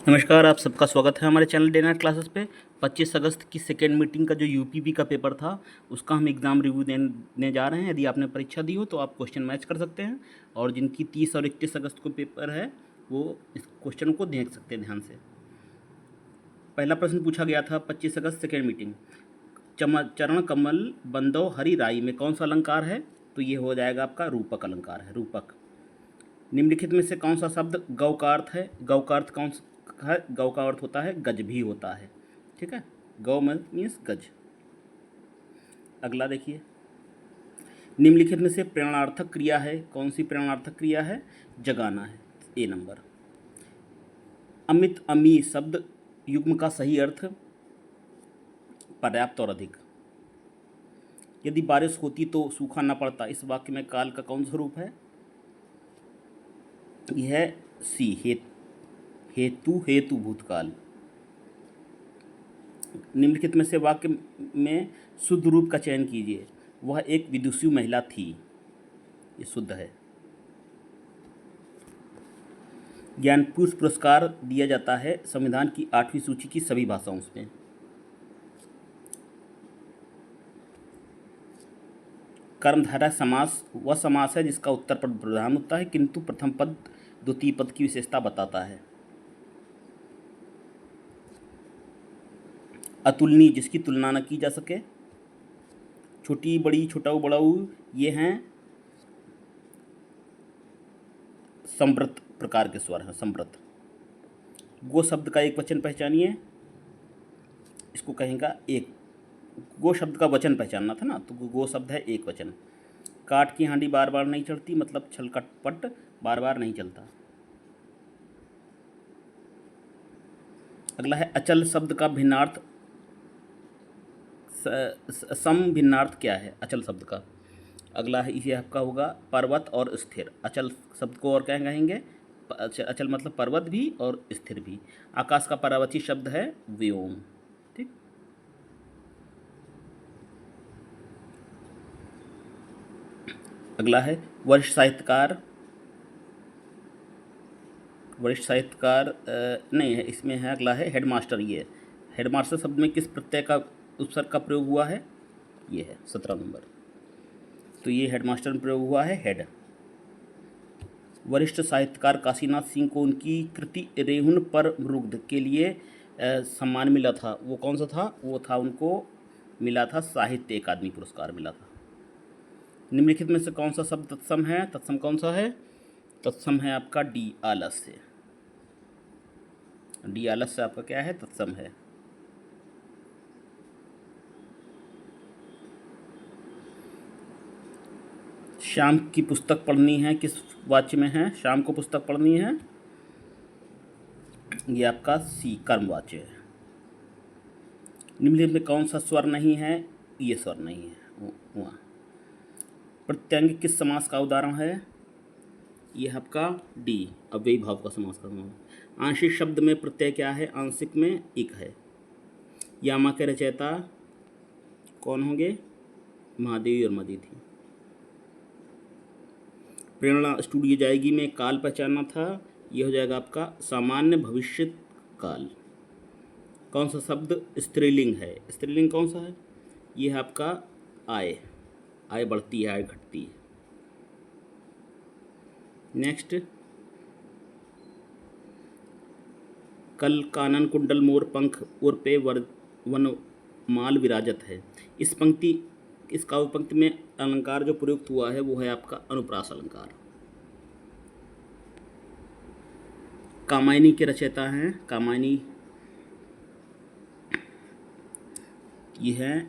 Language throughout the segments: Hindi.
नमस्कार, आप सबका स्वागत है हमारे चैनल डे नाइट क्लासेस पे। 25 अगस्त की सेकेंड मीटिंग का जो यूपीपी का पेपर था उसका हम एग्ज़ाम रिव्यू देने जा रहे हैं। यदि आपने परीक्षा दी हो तो आप क्वेश्चन मैच कर सकते हैं, और जिनकी 30 और 31 अगस्त को पेपर है वो इस क्वेश्चन को देख सकते हैं ध्यान से। पहला प्रश्न पूछा गया था 25 अगस्त सेकेंड मीटिंग, चरण कमल बंदो हरि राई में कौन सा अलंकार है? तो ये हो जाएगा आपका रूपक अलंकार है, रूपक। निम्नलिखित में से कौन सा शब्द गौ का अर्थ है? गौ का अर्थ कौन सा है? गौ का अर्थ होता है गज भी होता है, ठीक है। गौ मीन्स गज। अगला देखिए, निम्नलिखित में से प्रेरणार्थक क्रिया है, कौन सी प्रेरणार्थक क्रिया है? जगाना है, ए नंबर। अमित अमी शब्द युग्म का सही अर्थ? पर्याप्त और अधिक। यदि बारिश होती तो सूखा न पड़ता, इस वाक्य में काल का कौन सा रूप है? यह सी हेतु हेतु भूतकाल। निम्नलिखित में से वाक्य में शुद्ध रूप का चयन कीजिए। वह एक विदुषी महिला थी, ये शुद्ध है। ज्ञानपीठ पुरस्कार दिया जाता है संविधान की 8वीं सूची की सभी भाषाओं में। कर्मधारय समास वह समास है जिसका उत्तर पद प्रधान होता है किंतु प्रथम पद द्वितीय पद की विशेषता बताता है। अतुलनीय, जिसकी तुलना न की जा सके। छोटी बड़ी, छोटाऊ बड़ाऊ, ये हैं संवृत प्रकार के स्वर हैं, संवृत। गो शब्द का एक वचन पहचानिए, इसको कहेगा एक। गो शब्द का वचन पहचानना था ना, तो गो शब्द है एक वचन। काठ की हांडी बार बार नहीं चढ़ती, मतलब छलकपट बार बार नहीं चलता। अगला है अचल शब्द का भिन्नार्थ, सम भिन्नार्थ क्या है अचल शब्द का? अगला है इसे आपका होगा पर्वत और स्थिर। अचल शब्द को और क्या कहेंगे? अचल मतलब पर्वत भी और स्थिर भी। आकाश का परावची शब्द है व्योम, ठीक। अगला है वरिष्ठ साहित्यकार। वरिष्ठ साहित्यकार नहीं है, इसमें है अगला है हेडमास्टर। ये हेडमास्टर शब्द में किस प्रत्यय का उपसर्ग का प्रयोग हुआ है? ये है 17 नंबर। तो ये हेडमास्टर में प्रयोग हुआ है हेड। वरिष्ठ साहित्यकार काशीनाथ सिंह को उनकी कृति रेहुन पर मृग्ध के लिए सम्मान मिला था, वो कौन सा था? वो था, उनको मिला था साहित्य अकादमी पुरस्कार मिला था। निम्नलिखित में से कौन सा शब्द तत्सम है? तत्सम कौन सा है? तत्सम है आपका डी आलस्य। डी आलस्य आपका क्या है? तत्सम है। शाम की पुस्तक पढ़नी है, किस वाच्य में है? शाम को पुस्तक पढ़नी है, ये आपका सी कर्मवाच्य है। निम्नलिखित में कौन सा स्वर नहीं है? ये स्वर नहीं है वहाँ। प्रत्यंग किस समास का उदाहरण है? यह आपका डी अव्ययी भाव का समास का उदाहरण। आंशिक शब्द में प्रत्यय क्या है? आंशिक में इक है। यामा के रचयिता कौन होंगे? महादेवी और मदिथि। प्रेरणा स्टूडियो जाएगी में काल पहचानना था, ये हो जाएगा आपका सामान्य भविष्य काल। कौन सा शब्द स्त्रीलिंग है? स्त्रीलिंग कौन सा है? ये है आपका आय। आय बढ़ती है, आय घटती है। नेक्स्ट, कल कानन कुंडल मोर पंख और पे वन माल विराजत है। इस काव्य पंक्ति में अलंकार जो प्रयुक्त हुआ है वो है आपका अनुप्रास अलंकार। कामायनी के रचयिता हैं, कामायनी ये है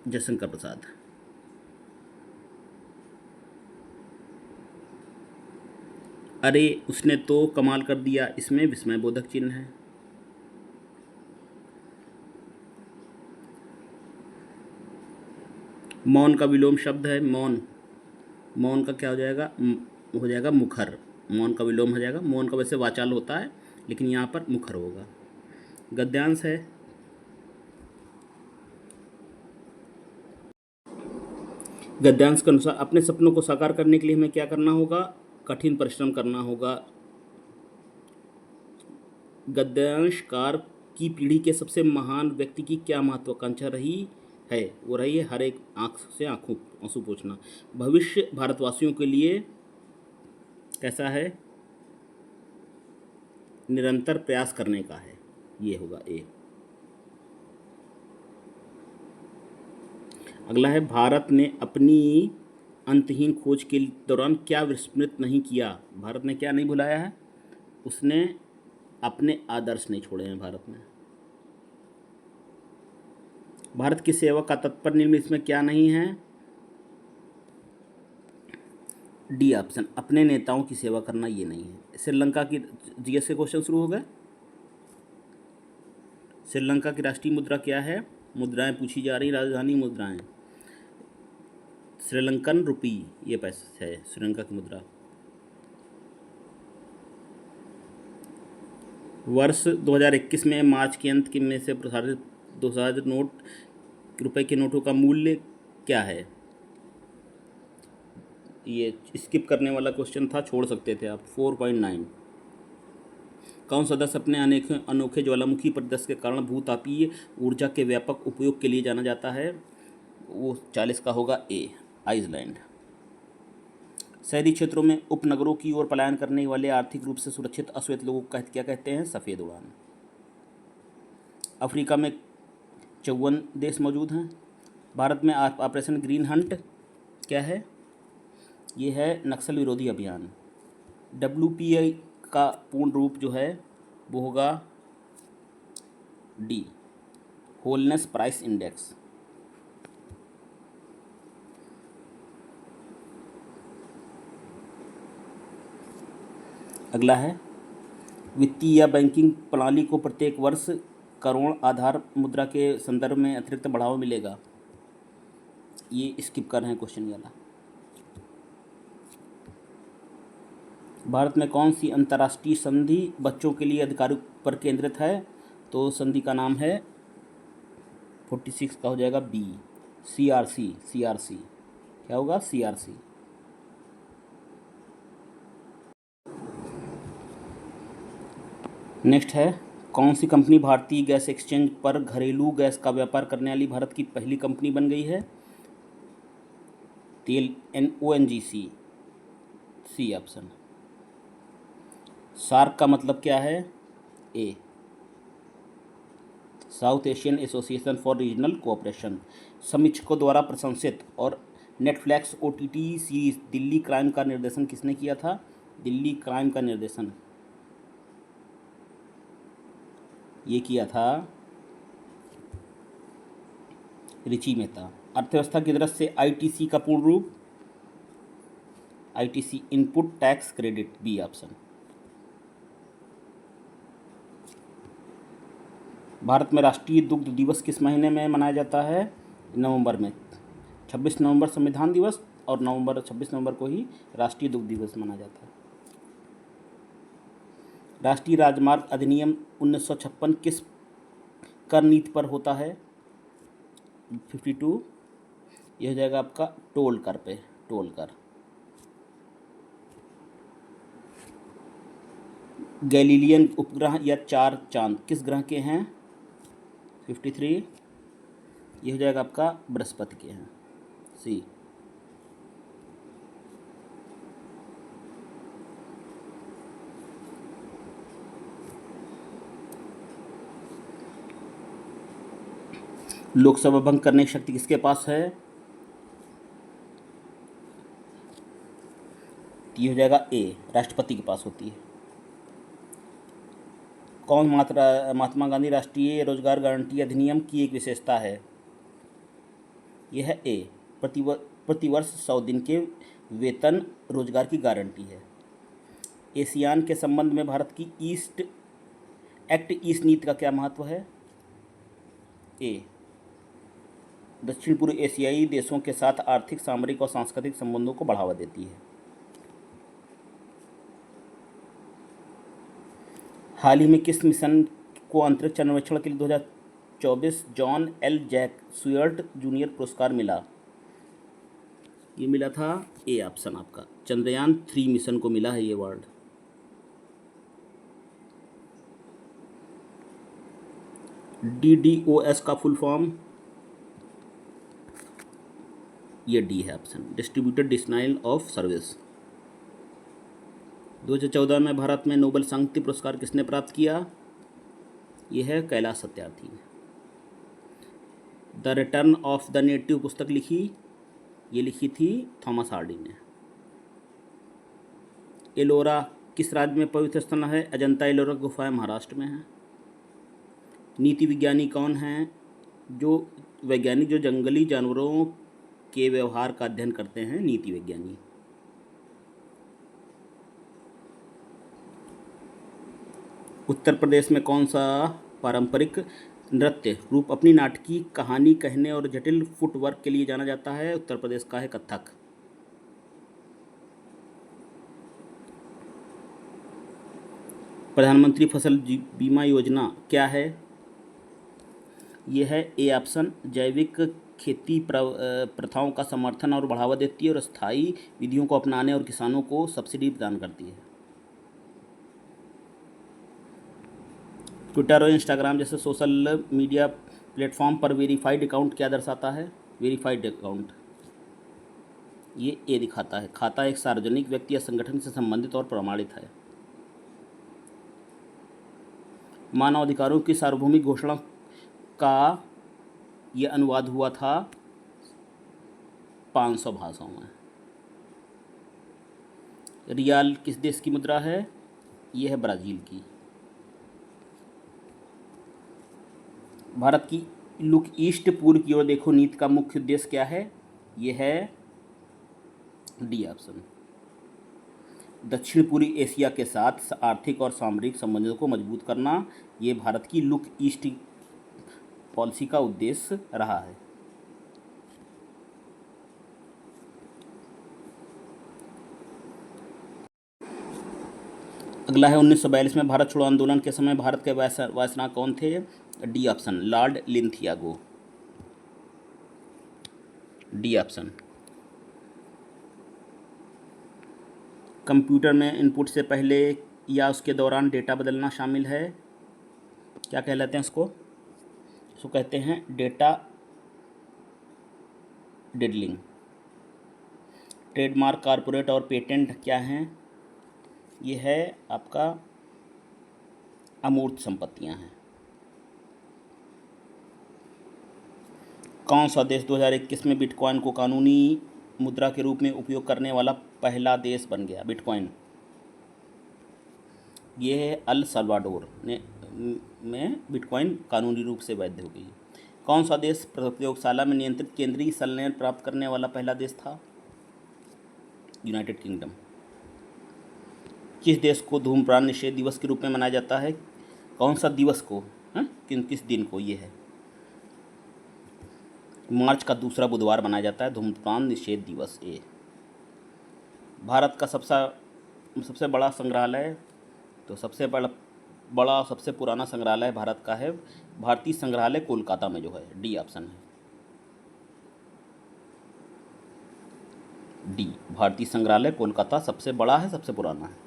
जयशंकर प्रसाद। अरे उसने तो कमाल कर दिया, इसमें विस्मय बोधक चिन्ह है। मौन का विलोम शब्द है मौन। मौन का क्या हो जाएगा? हो जाएगा मुखर। मौन का विलोम हो जाएगा। मौन का वैसे वाचाल होता है, लेकिन यहाँ पर मुखर होगा। गद्यांश है, गद्यांश के अनुसार अपने सपनों को साकार करने के लिए हमें क्या करना होगा? कठिन परिश्रम करना होगा। गद्यांशकार की पीढ़ी के सबसे महान व्यक्ति की क्या महत्वाकांक्षा रही है? वो रही है हर एक आँख से आंसू आंसू पोंछना। भविष्य भारतवासियों के लिए कैसा है? निरंतर प्रयास करने का है। ये होगा ए। अगला है, भारत ने अपनी अंतहीन खोज के दौरान क्या विस्मृत नहीं किया? भारत ने क्या नहीं भुलाया है? उसने अपने आदर्श नहीं छोड़े हैं भारत ने। भारत की सेवा का तत्पर निम्न इसमें क्या नहीं है? डी ऑप्शन, अपने नेताओं की सेवा करना ये नहीं है। श्रीलंका की जीएस से क्वेश्चन शुरू हो गए। श्रीलंका की राष्ट्रीय मुद्रा क्या है? मुद्राएं पूछी जा रही, राजधानी मुद्राएं। श्रीलंकन रुपी ये पैसा है श्रीलंका की मुद्रा। वर्ष 2021 में मार्च के अंत में से प्रसारित 2000 रुपए के नोटों का मूल्य क्या है? ये स्किप करने वाला क्वेश्चन था, छोड़ सकते थे आप। 4.9। कौन सदस्य अपने अनोखे ज्वालामुखी परिदृश्य के कारण भूतापीय ऊर्जा के व्यापक उपयोग के लिए जाना जाता है? वो 40 का होगा ए, आइसलैंड। शहरी क्षेत्रों में उपनगरों की ओर पलायन करने वाले आर्थिक रूप से सुरक्षित अश्वेत लोगों को क्या कहते हैं? सफ़ेद उड़ान। अफ्रीका में 54 देश मौजूद हैं। भारत में ऑपरेशन ग्रीन हंट क्या है? ये है नक्सल विरोधी अभियान। WPI का पूर्ण रूप जो है वो होगा डी, होलनेस प्राइस इंडेक्स। अगला है, वित्तीय या बैंकिंग प्रणाली को प्रत्येक वर्ष करोड़ आधार मुद्रा के संदर्भ में अतिरिक्त बढ़ावा मिलेगा। ये स्किप कर रहे हैं क्वेश्चन वाला। भारत में कौन सी अंतर्राष्ट्रीय संधि बच्चों के लिए अधिकारों पर केंद्रित है? तो संधि का नाम है 46 का हो जाएगा बी, CRC। क्या होगा? CRC। नेक्स्ट है, कौन सी कंपनी भारतीय गैस एक्सचेंज पर घरेलू गैस का व्यापार करने वाली भारत की पहली कंपनी बन गई है? तेल ONGC, सी ऑप्शन। सार्क का मतलब क्या है? A, South Asian Association for Regional Cooperation. समीक्षकों द्वारा प्रशंसित और Netflix OTT series Delhi crime का निर्देशन किसने किया था? दिल्ली क्राइम का निर्देशन ये किया था रिची मेहता। अर्थव्यवस्था की दृष्टि से ITC का पूर्ण रूप? ITC input tax credit, B option. Bharat में राष्ट्रीय दुग्ध दिवस किस महीने में मनाया जाता है? नवंबर में। 26 नवंबर संविधान दिवस और 26 नवंबर को ही राष्ट्रीय दुग्ध दिवस मनाया जाता है। राष्ट्रीय राजमार्ग अधिनियम 1956 किस कर नीति पर होता है? 52। यह हो जाएगा आपका टोल कर पे, टोल कर। गैलीलियन उपग्रह या चार चांद किस ग्रह के हैं? 53। ये हो जाएगा आपका बृहस्पति के हैं, सी। लोकसभा भंग करने की शक्ति किसके पास है? ये हो जाएगा ए, राष्ट्रपति के पास होती है। कौन महात्मा गांधी राष्ट्रीय रोजगार गारंटी अधिनियम की एक विशेषता है? यह है ए, प्रतिवर्ष 100 दिन के वेतन रोजगार की गारंटी है। एशियान के संबंध में भारत की ईस्ट नीति का क्या महत्व है? ए, दक्षिण पूर्व एशियाई देशों के साथ आर्थिक, सामरिक और सांस्कृतिक संबंधों को बढ़ावा देती है। हाल ही में किस मिशन को अंतरिक्ष अन्वेषण के लिए 2024 जॉन एल जैक स्वर्ट जूनियर पुरस्कार मिला? ये मिला था ए ऑप्शन आपका, चंद्रयान 3 मिशन को मिला है ये अवार्ड। DDoS का फुल फॉर्म ये डी है option, distributed denial of service. 2014 में भारत में नोबेल शांति पुरस्कार किसने प्राप्त किया? ये है कैलाश सत्यार्थी ने। The return of the native पुस्तक लिखी, ये लिखी थी थॉमस हार्डी ने। एलोरा किस राज्य में पवित्र स्थल है? अजंता एलोरा गुफाएं महाराष्ट्र में है। नीति विज्ञानी कौन हैं? जो वैज्ञानिक जो जंगली जानवरों के व्यवहार का अध्ययन करते हैं, नीति विज्ञानी। उत्तर प्रदेश में कौन सा पारंपरिक नृत्य रूप अपनी नाटकीय कहानी कहने और जटिल फुटवर्क के लिए जाना जाता है? उत्तर प्रदेश का है कथक। प्रधानमंत्री फसल बीमा योजना क्या है? यह है ए ऑप्शन, जैविक खेती प्रथाओं का समर्थन और बढ़ावा देती है और स्थायी विधियों को अपनाने और किसानों को सब्सिडी प्रदान करती है। ट्विटर और इंस्टाग्राम जैसे सोशल मीडिया प्लेटफॉर्म पर वेरीफाइड अकाउंट क्या दर्शाता है? वेरीफाइड अकाउंट ये ए दिखाता है, खाता एक सार्वजनिक व्यक्ति या संगठन से संबंधित और प्रमाणित है। मानव अधिकारों की सार्वभौमिक घोषणा का ये अनुवाद हुआ था 500 भाषाओं में। रियाल किस देश की मुद्रा है? ये है ब्राज़ील की। भारत की लुक ईस्ट पूर्व की ओर देखो नीति का मुख्य उद्देश्य क्या है? ये है डी ऑप्शन, दक्षिण पूर्वी एशिया के साथ आर्थिक और सामरिक संबंधों को मजबूत करना। ये भारत की लुक ईस्ट पॉलिसी का उद्देश्य रहा है। अगला है 1942 में भारत छोड़ो आंदोलन के समय भारत के वायसराय कौन थे? D option, Lord Linlithgow. D option. Computer में इनपुट से पहले या उसके दौरान डेटा बदलना शामिल है, क्या कहलाते हैं इसको? इसको कहते हैं डेटा डिडलिंग। ट्रेडमार्क, कॉर्पोरेट और पेटेंट क्या हैं? ये है आपका अमूर्त संपत्तियां हैं। कौन सा देश 2021 में बिटकॉइन को कानूनी मुद्रा के रूप में उपयोग करने वाला पहला देश बन गया? बिटकॉइन ये है अल सल्वाडोर में बिटकॉइन कानूनी रूप से वैध हो गई। कौन सा देश प्रयोगशाला में नियंत्रित केंद्रीय संलयन प्राप्त करने वाला पहला देश था? United kingdom. किस देश को धूम्रपान निषेध दिवस के रूप में मनाया जाता है? कौन सा दिवस को, किस दिन को? ये है मार्च का दूसरा बुधवार मनाया जाता है धूम्रपान निषेध दिवस। ए भारत का सबसे बड़ा संग्रहालय, तो सबसे सबसे पुराना संग्रहालय भारत का है भारतीय संग्रहालय कोलकाता में जो है। डी ऑप्शन है, डी भारतीय संग्रहालय कोलकाता सबसे बड़ा है, सबसे पुराना है।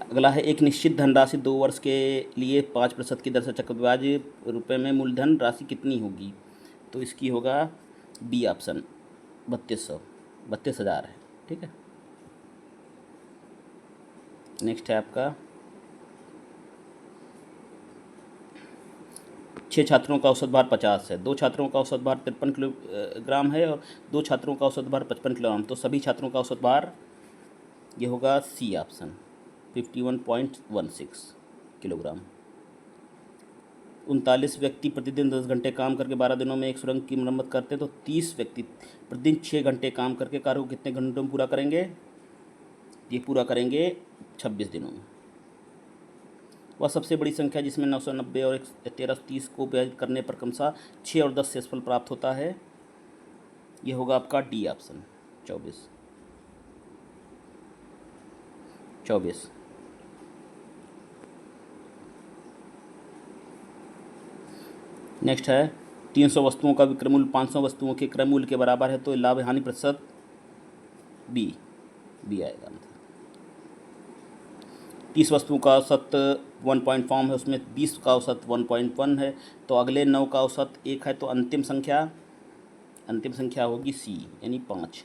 अगला है एक निश्चित धनराशि 2 वर्ष के लिए 5% की दर से चक्रव्याज रुपये में मूलधन राशि कितनी होगी? तो इसकी होगा बी ऑप्शन, 32,000 है। ठीक है। नेक्स्ट है आपका 6 छात्रों का औसत भार 50 है, 2 छात्रों का औसत भार 53 किलोग्राम है और 2 छात्रों का औसत भार 55 किलोग्राम, तो सभी छात्रों का औसत भार ये होगा सी ऑप्शन, 51.16 किलोग्राम। 39 व्यक्ति प्रतिदिन 10 घंटे काम करके 12 दिनों में एक सुरंग की मरम्मत करते हैं, तो 30 व्यक्ति प्रतिदिन 6 घंटे काम करके कार्य को कितने घंटों में पूरा करेंगे? ये पूरा करेंगे 26 दिनों में। वह सबसे बड़ी संख्या जिसमें 990 और 1330 को विभाजित करने पर क्रमशः 6 और 10 शेषफल प्राप्त होता है, ये होगा आपका डी ऑप्शन, 24। नेक्स्ट है 300 वस्तुओं का विक्रय मूल्य 500 वस्तुओं के क्रय मूल्य के बराबर है, तो लाभ हानि प्रतिशत बी आएगा। 30 वस्तुओं का औसत 1 पॉइंट फॉर्म है, उसमें 20 का औसत 1.1 है, तो अगले 9 का औसत 1 है, तो अंतिम संख्या होगी सी यानी 5।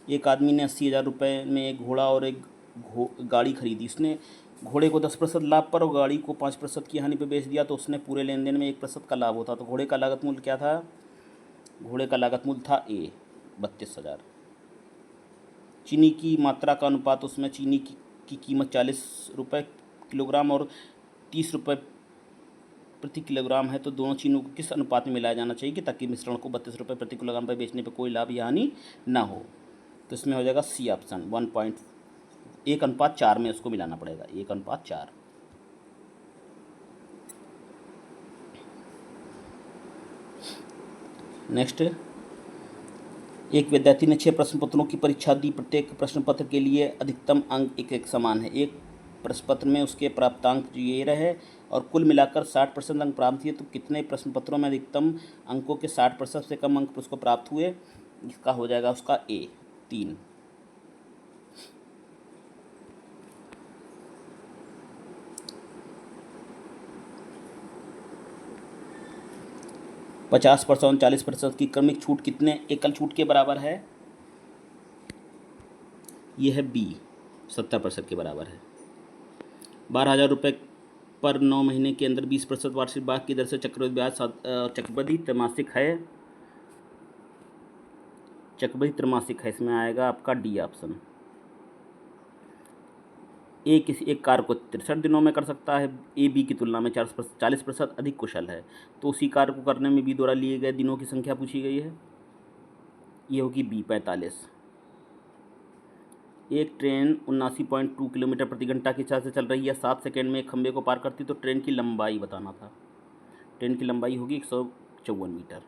एक आदमी ने 80,000 रुपये में एक घोड़ा और एक गाड़ी खरीदी। उसने घोड़े को 10% लाभ पर और गाड़ी को 5% की हानि पर बेच दिया, तो उसने पूरे लेन देन में 1% का लाभ होता। तो घोड़े का लागत मूल्य क्या था? घोड़े का लागत मूल्य था ए 32,000। चीनी की मात्रा का अनुपात, उसमें चीनी की कीमत 40 रुपये किलोग्राम और 30 रुपये प्रति किलोग्राम है, तो दोनों चीनों को किस अनुपात में मिलाया जाना चाहिए कि ताकि मिश्रण को 32 रुपये प्रति किलोग्राम पर बेचने पर कोई लाभ या हानि ना हो? तो इसमें हो जाएगा सी ऑप्शन, 1:4 में उसको मिलाना पड़ेगा, 1:4। नेक्स्ट, एक विद्यार्थी ने 6 प्रश्न पत्रों की परीक्षा दी। प्रत्येक प्रश्न पत्र के लिए अधिकतम अंक एक समान है। एक प्रश्न पत्र में उसके प्राप्तांक ये रहे और कुल मिलाकर 60% अंक प्राप्त हुए, तो कितने प्रश्न पत्रों में अधिकतम अंकों के 60% से कम अंक उसको प्राप्त हुए? इसका हो जाएगा उसका ए 3। पचास % और 40% की क्रमिक छूट कितने एकल छूट के बराबर है? ये है बी, 70% के बराबर है। 12,000 रुपये पर 9 महीने के अंदर 20% वार्षिक ब्याज की दर से चक्रवृद्धि ब्याज चक्रवृद्धि त्रैमासिक है। चक्रवृद्धि त्रैमासिक है, इसमें आएगा आपका डी ऑप्शन। ए किसी एक कार्य को 63 दिनों में कर सकता है। ए बी की तुलना में 40% अधिक कुशल है, तो उसी कार्य को करने में बी द्वारा लिए गए दिनों की संख्या पूछी गई है। ये होगी बी 45। एक ट्रेन 79.2 किलोमीटर प्रति घंटा की चाल से चल रही है, 7 सेकेंड में एक खंभे को पार करती, तो ट्रेन की लंबाई बताना था। ट्रेन की लंबाई होगी 154 मीटर।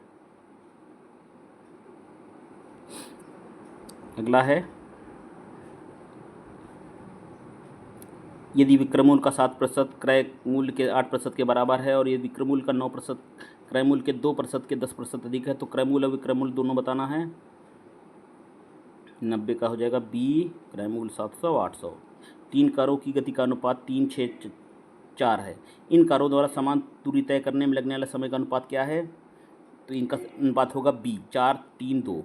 अगला है, यदि विक्रय मूल्य का 7% क्रय मूल्य के 8% के बराबर है और यदि विक्रय मूल्य का 9% क्रय मूल्य के 2% के 10% अधिक है, तो क्रय मूल्य और विक्रय मूल्य दोनों बताना है। 90 का हो जाएगा बी, क्रय मूल्य 700 800। 3 कारों की गति का अनुपात 3 6 4 है। इन कारों द्वारा समान दूरी तय करने में लगने वाला समय का अनुपात क्या है? तो इनका अनुपात होगा बी 4 3 2।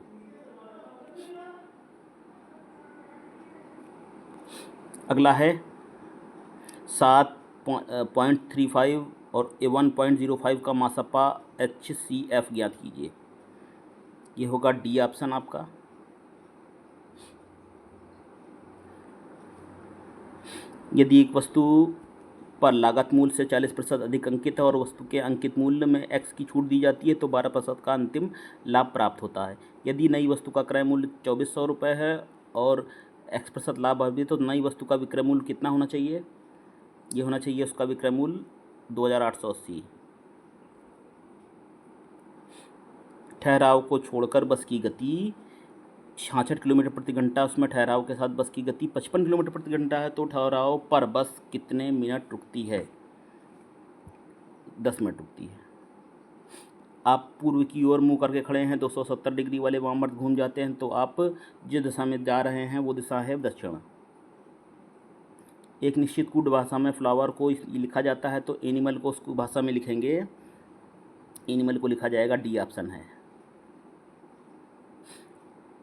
अगला है 7.35 और 1.05 का मासपा HCF ज्ञात कीजिए। ये होगा डी ऑप्शन आपका। यदि एक वस्तु पर लागत मूल्य से 40% अधिक अंकित है और वस्तु के अंकित मूल्य में x की छूट दी जाती है, तो 12% का अंतिम लाभ प्राप्त होता है। यदि नई वस्तु का क्रय मूल्य 2400 रुपये है और x% लाभ है, तो नई वस्तु का विक्रय मूल्य कितना होना चाहिए? ये होना चाहिए उसका विक्रय मूल्य 2880। ठहराव को छोड़कर बस की गति 66 किलोमीटर प्रति घंटा, उसमें ठहराव के साथ बस की गति 55 किलोमीटर प्रति घंटा है, तो ठहराव पर बस कितने मिनट रुकती है? 10 मिनट रुकती है। आप पूर्व की ओर मुंह करके खड़े हैं, 270 डिग्री वाले वामावर्त घूम जाते हैं, तो आप जिस दिशा में जा रहे हैं वो दिशा है दक्षिण। एक निश्चित कूट भाषा में फ्लावर को लिखा जाता है, तो एनिमल को उसको भाषा में लिखेंगे, एनिमल को लिखा जाएगा डी ऑप्शन है।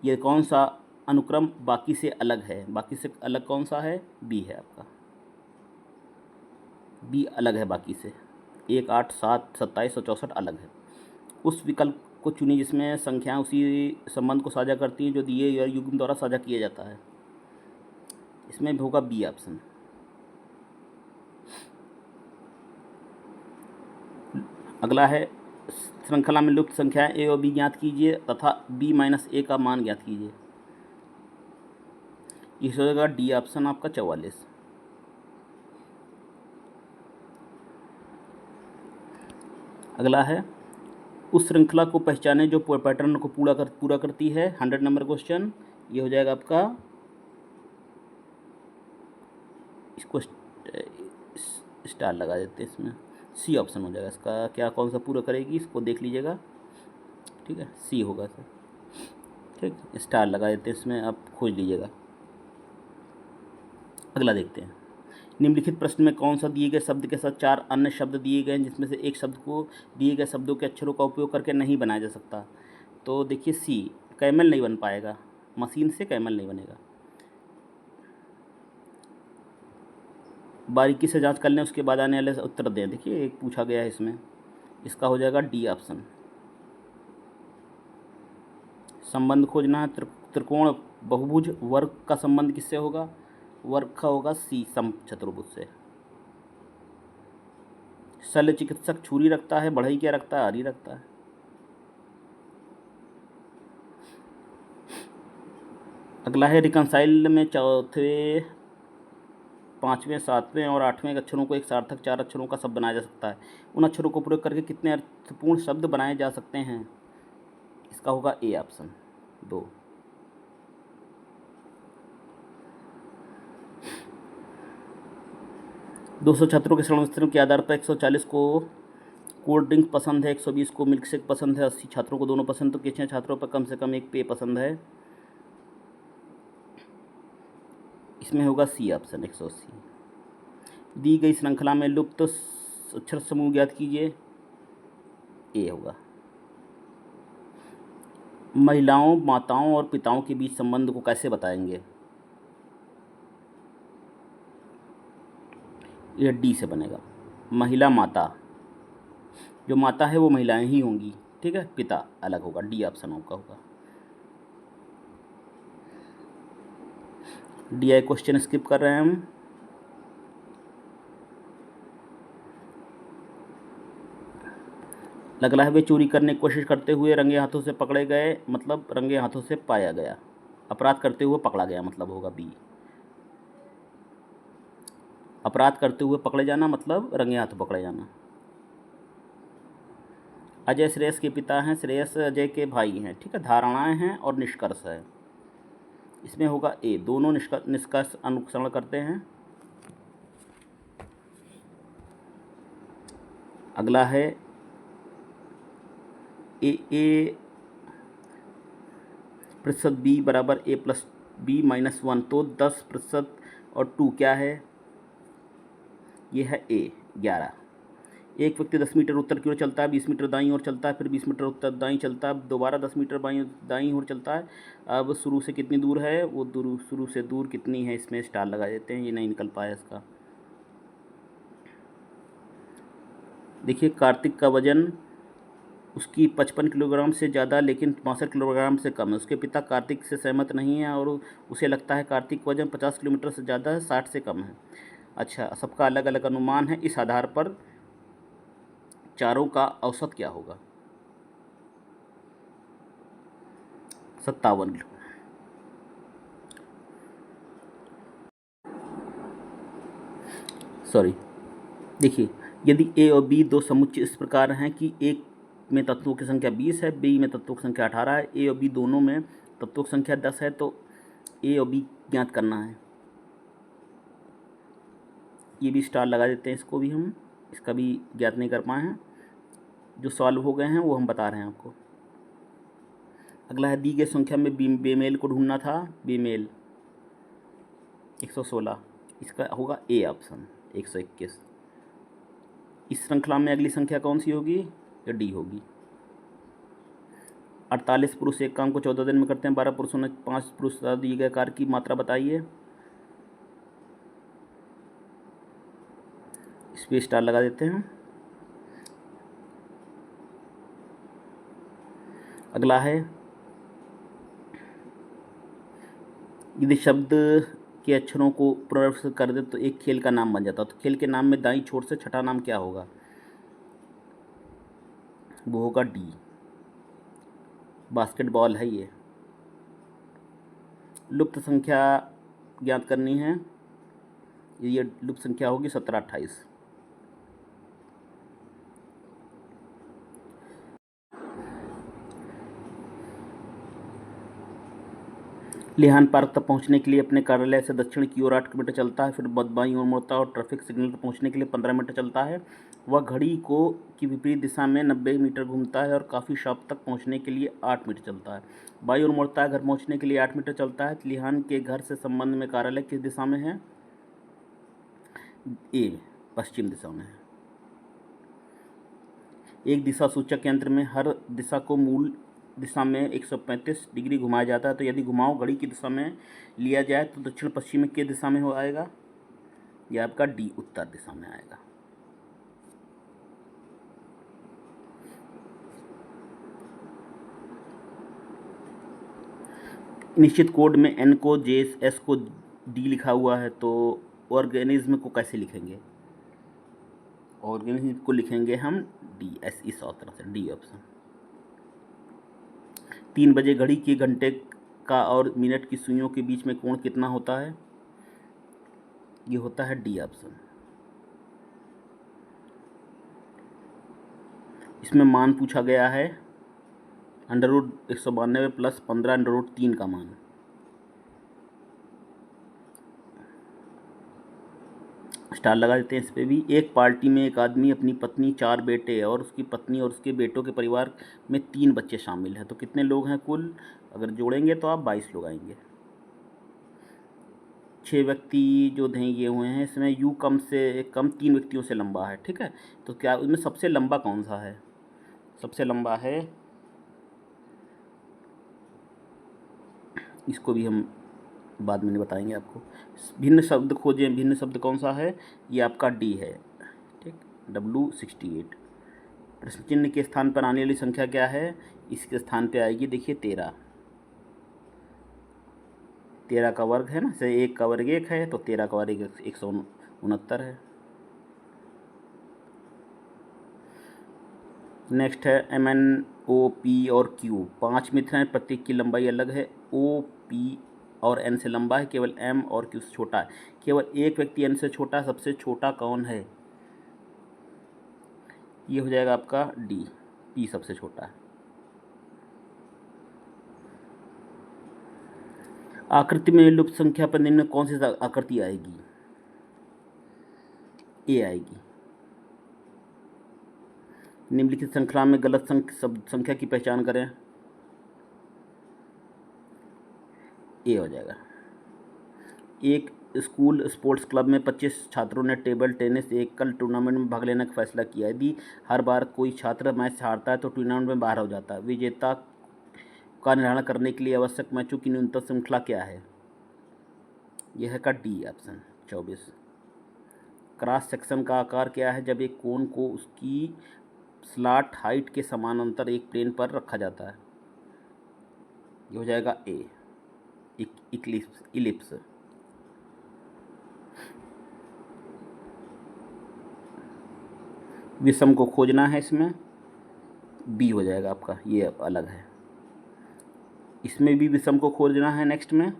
ये कौन सा अनुक्रम बाकी से अलग है? बाकी से अलग कौन सा है? बी है आपका, बी अलग है बाकी से। 1 8 7 27 और 64 अलग है। उस विकल्प को चुनिए जिसमें संख्याएं उसी संबंध को साझा करती हैं जो दिए या युग्म द्वारा साझा किया जाता है। इसमें भी होगा बी ऑप्शन। अगला है, श्रृंखला में लुप्त संख्याएं ए और बी ज्ञात कीजिए तथा b - a का मान ज्ञात कीजिए। इस हो जाएगा डी ऑप्शन आपका 44। अगला है, उस श्रृंखला को पहचाने जो पैटर्न को पूरा करती है। 100 नंबर क्वेश्चन। ये हो जाएगा आपका, इसको स्टार लगा देते हैं, इसमें सी ऑप्शन हो जाएगा इसका। क्या कौन सा पूरा करेगी इसको देख लीजिएगा, ठीक है, सी होगा सर, ठीक, स्टार लगा देते हैं इसमें, आप खोज लीजिएगा। अगला देखते हैं। निम्नलिखित प्रश्न में कौन सा दिए गए शब्द के साथ 4 अन्य शब्द दिए गए हैं जिसमें से एक शब्द को दिए गए शब्दों के अक्षरों का उपयोग करके नहीं बनाया जा सकता? तो देखिए सी, कैमल नहीं बन पाएगा, मशीन से कैमल नहीं बनेगा। बारीकी से जांच कर लें, उसके बाद आने वाले उत्तर दें। देखिए एक पूछा गया है इसमें, इसका हो जाएगा डी ऑप्शन। संबंध खोजना है, त्रिकोण बहुभुज वर्ग का संबंध किससे होगा? वर्ग का होगा सी, समचतुर्भुज से। शल्य चिकित्सक छुरी रखता है, बढ़ई क्या रखता है? आरी रखता है। अगला है रिकंसाइल में चौथे, पाँचवें, सातवें और आठवें अक्षरों को एक सार्थक 4 अक्षरों का शब्द बनाया जा सकता है। उन अक्षरों को प्रयोग करके कितने अर्थपूर्ण शब्द बनाए जा सकते हैं? इसका होगा ए ऑप्शन, 2। 200 छात्रों के सर्वश्रेष्ठ के आधार पर 140 को कोल्ड ड्रिंक पसंद है, 120 को मिल्क शेक पसंद है, 80 छात्रों को दोनों पसंद, तो कितने छात्रों पर कम से कम एक पेय पसंद है? इसमें होगा सी ऑप्शन, 180। दी गई श्रृंखला में लुप्त अक्षर समूह ज्ञात कीजिए, ए होगा। महिलाओं, माताओं और पिताओं के बीच संबंध को कैसे बताएंगे? यह डी से बनेगा। महिला माता, जो माता है वो महिलाएं ही होंगी, ठीक है, पिता अलग होगा, डी ऑप्शन आपका होगा। डी आई क्वेश्चन स्किप कर रहे हैं हम। लग रहा है वे चोरी करने की कोशिश करते हुए रंगे हाथों से पकड़े गए, मतलब रंगे हाथों से पाया गया। अपराध करते हुए पकड़ा गया मतलब होगा बी। अपराध करते हुए पकड़े जाना मतलब रंगे हाथों पकड़े जाना। अजय श्रेयस के पिता हैं, श्रेयस अजय के भाई हैं, ठीक है। धारणाएं हैं और निष्कर्ष है, इसमें होगा ए, दोनों निष्कर्ष अनुसरण करते हैं। अगला है ए प्रतिशत बी बराबर ए प्लस बी माइनस 1, तो 10% और 2 क्या है? ये है ए, 11। एक व्यक्ति 10 मीटर उत्तर की ओर चलता है, 20 मीटर दाईं ओर चलता है, फिर 20 मीटर उत्तर दाईं चलता है, दोबारा 10 मीटर दाईं ओर चलता है। अब शुरू से कितनी दूर है वो? शुरू से दूर कितनी है, इसमें स्टार लगा देते हैं, ये नहीं निकल पाया इसका। देखिए कार्तिक का वजन उसकी 55 किलोग्राम से ज़्यादा लेकिन 62 किलोग्राम से कम है। उसके पिता कार्तिक से सहमत नहीं है और उसे लगता है कार्तिक का वजन 50 किलोमीटर से ज़्यादा है, 60 से कम है। अच्छा, सबका अलग अलग अनुमान है, इस आधार पर चारों का औसत क्या होगा? 57 किलो। सॉरी, देखिए यदि ए और बी दो समुच्चय इस प्रकार हैं कि एक में तत्वों की संख्या 20 है, बी में तत्वों की संख्या 18 है, ए और बी दोनों में तत्वों की संख्या 10 है, तो ए और बी ज्ञात करना है। ये भी स्टार लगा देते हैं, इसको भी हम, इसका भी ज्ञात नहीं कर पाए हैं। जो सॉल्व हो गए हैं वो हम बता रहे हैं आपको। अगला है दी गई संख्या में बेमेल को ढूंढना था, बेमेल 116, इसका होगा ए ऑप्शन, 121। इस श्रृंखला में अगली संख्या कौन सी होगी? या डी होगी। 48 पुरुष एक काम को 14 दिन में करते हैं, 12 पुरुषों ने 5 पुरुष द्वारा दिए गए कार्य की मात्रा बताइए। इस पे स्टार लगा देते हैं। अगला है यदि शब्द के अक्षरों को पुनर्व्यवस्थित कर दे तो एक खेल का नाम बन जाता है, तो खेल के नाम में दाईं छोर से छठा नाम क्या होगा? वो होगा डी, बास्केटबॉल है ये। लुप्त संख्या ज्ञात करनी है, ये लुप्त संख्या होगी 17, 28। लिहान पार्क तक पहुंचने के लिए अपने कार्यालय से दक्षिण की ओर 8 किलोमीटर चलता है, फिर बाईं ओर मुड़ता है और ट्रैफिक सिग्नल तक पहुंचने के लिए 15 मिनट चलता है। वह घड़ी को की विपरीत दिशा में 90 मीटर घूमता है और कॉफ़ी शॉप तक पहुंचने के लिए 8 मीटर चलता है। बाईं ओर मुड़ता है, घर पहुंचने के लिए 8 मीटर चलता है। लिहान के घर से संबंध में कार्यालय किस दिशा में है? ए पश्चिम दिशा में है। एक दिशा सूचक यंत्र में हर दिशा को मूल दिशा में 135 डिग्री घुमाया जाता है, तो यदि घुमाव घड़ी की दिशा में लिया जाए तो दक्षिण पश्चिम में किस दिशा में हो आएगा? यह आपका डी उत्तर दिशा में आएगा। निश्चित कोड में एन को जे, एस को डी लिखा हुआ है, तो ऑर्गेनिज्म को कैसे लिखेंगे? ऑर्गेनिज्म को लिखेंगे हम डी, एस इस तरह से, डी ऑप्शन। 3 बजे घड़ी के घंटे का और मिनट की सुइयों के बीच में कोण कितना होता है? ये होता है डी ऑप्शन। इसमें मान पूछा गया है √192 प्लस 15 √3 का मान। स्टार लगा देते हैं इस पर भी। एक पार्टी में एक आदमी, अपनी पत्नी, 4 बेटे और उसकी पत्नी और उसके बेटों के परिवार में 3 बच्चे शामिल हैं, तो कितने लोग हैं कुल? अगर जोड़ेंगे तो आप 22 लोग आएंगे। 6 व्यक्ति जो दिए हुए हैं, इसमें यू कम से कम 3 व्यक्तियों से लंबा है, ठीक है। तो क्या उसमें सबसे लंबा कौन सा है? सबसे लंबा है, इसको भी हम बाद में बताएंगे आपको। भिन्न शब्द खोजें, भिन्न शब्द कौन सा है? ये आपका डी है, ठीक, W68। प्रश्न चिन्ह के स्थान पर आने वाली संख्या क्या है? इसके स्थान पे आएगी, देखिए 13। 13 का वर्ग है ना, से 1 का वर्ग 1 है, तो 13 का वर्ग 169 है। नेक्स्ट है MNOP और Q, 5 मित्र हैं, प्रत्येक की लंबाई अलग है। OP और N से लंबा है, केवल M और Q से छोटा है। केवल एक व्यक्ति N से छोटा, सबसे छोटा कौन है? ये हो जाएगा आपका D, P सबसे छोटा है। आकृति में लुप्त संख्या पर निम्न कौन सी आकृति आएगी? ए आएगी। निम्नलिखित श्रृंखला में गलत संख्या की पहचान करें। ए हो जाएगा। एक स्कूल स्पोर्ट्स क्लब में 25 छात्रों ने टेबल टेनिस एकल टूर्नामेंट में भाग लेने का फैसला किया। यदि हर बार कोई छात्र मैच हारता है तो टूर्नामेंट में बाहर हो जाता है। विजेता का निर्धारण करने के लिए आवश्यक मैचों की न्यूनतम श्रृंखला क्या है? यह है का डी ऑप्शन 24। क्रॉस सेक्शन का आकार क्या है जब एक कोन को उसकी स्लॉट हाइट के समानांतर एक प्लेन पर रखा जाता है? ये हो जाएगा ए, इलिप्स। विषम को खोजना है, इसमें बी हो जाएगा आपका, ये अलग है। इसमें भी विषम को खोजना है। नेक्स्ट में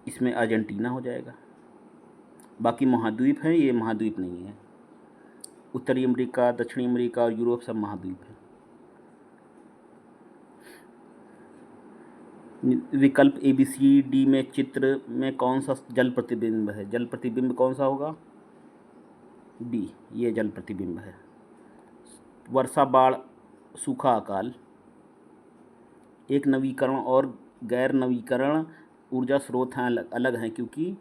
इसमें अर्जेंटीना हो जाएगा। बाकी महाद्वीप हैं, ये महाद्वीप नहीं है। उत्तरी अमेरिका, दक्षिणी अमेरिका और यूरोप सब महाद्वीप है। विकल्प ABCD में चित्र में कौन सा जल प्रतिबिंब है? जल प्रतिबिंब कौन सा होगा? डी, ये जल प्रतिबिंब है। वर्षा, बाढ़, सूखा, अकाल एक नवीकरण और गैर नवीकरण ऊर्जा स्रोत हैं, अलग हैं, क्योंकि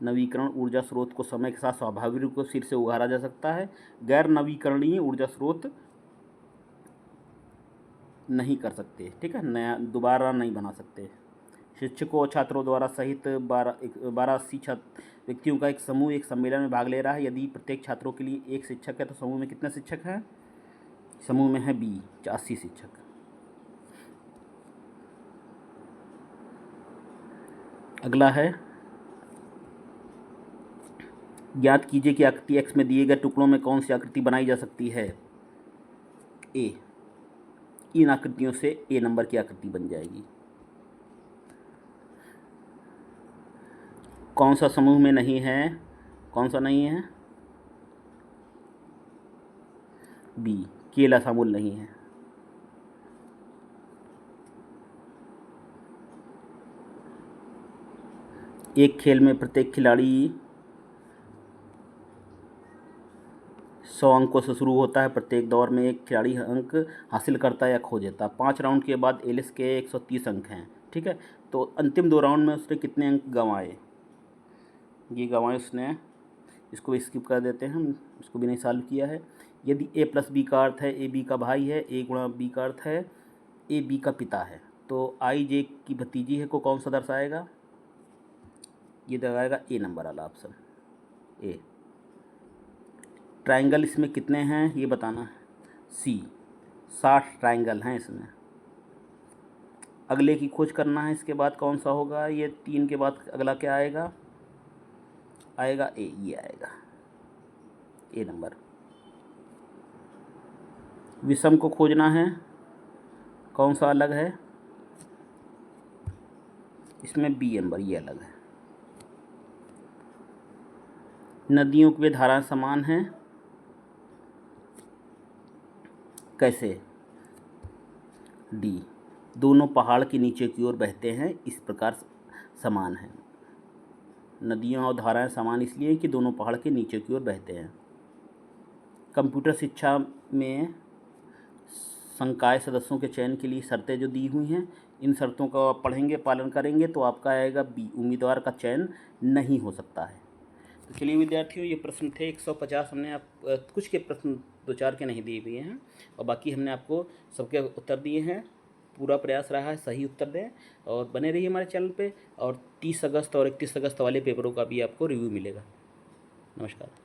नवीकरण ऊर्जा स्रोत को समय के साथ स्वाभाविक रूप से फिर से उगारा जा सकता है। गैर नवीकरणीय ऊर्जा स्रोत नहीं कर सकते, ठीक है, नया दोबारा नहीं बना सकते। शिक्षकों और छात्रों द्वारा सहित 82 व्यक्तियों का एक समूह एक सम्मेलन में भाग ले रहा है। यदि प्रत्येक छात्रों के लिए एक शिक्षक है तो समूह में कितने शिक्षक हैं? समूह में है बी, 80 शिक्षक। अगला है, ज्ञात कीजिए कि आकृति एक्स में दिए गए टुकड़ों में कौन सी आकृति बनाई जा सकती है? ए, इन आकृतियों से ए नंबर की आकृति बन जाएगी। कौन सा समूह में नहीं है? कौन सा नहीं है? बी, केला शामिल नहीं है। एक खेल में प्रत्येक खिलाड़ी 100 अंकों से शुरू होता है। प्रत्येक दौर में एक खिलाड़ी अंक हासिल करता है या खो देता है। 5 राउंड के बाद एलिस के 130 अंक हैं, ठीक है। तो अंतिम 2 राउंड में उसने कितने अंक गंवाए? ये गंवाए उसने इसको भी स्किप कर देते हैं हम, इसको भी नहीं सॉल्व किया है। यदि a प्लस बी का अर्थ है ए बी का भाई है, a गुणा बी का अर्थ है ए बी का पिता है, तो आई जे की भतीजी है को कौन सा दर्शाएगा? ये दर्शाएगा ए नंबर वाला ऑप्शन ए। ट्रायंगल इसमें कितने हैं ये बताना है, सी 60 ट्रायंगल हैं इसमें। अगले की खोज करना है, इसके बाद कौन सा होगा? ये 3 के बाद अगला क्या आएगा? आएगा ए, ये आएगा ए नंबर। विषम को खोजना है, कौन सा अलग है? इसमें बी नंबर, ये अलग है। नदियों की धाराएं समान हैं, कैसे? डी, दोनों पहाड़ के नीचे की ओर बहते हैं, इस प्रकार समान है। नदियाँ और धाराएं समान इसलिए कि दोनों पहाड़ के नीचे की ओर बहते हैं। कंप्यूटर शिक्षा में संकाय सदस्यों के चयन के लिए शर्तें जो दी हुई हैं, इन शर्तों का आप पढ़ेंगे, पालन करेंगे तो आपका आएगा बी, उम्मीदवार का चयन नहीं हो सकता है। तो चलिए विद्यार्थियों, ये प्रश्न थे 150। हमने आप कुछ के प्रश्न 2-4 के नहीं दिए हुए हैं और बाकी हमने आपको सबके उत्तर दिए हैं। पूरा प्रयास रहा है सही उत्तर दें और बने रहिए हमारे चैनल पे। और 30 अगस्त और 31 अगस्त वाले पेपरों का भी आपको रिव्यू मिलेगा। नमस्कार।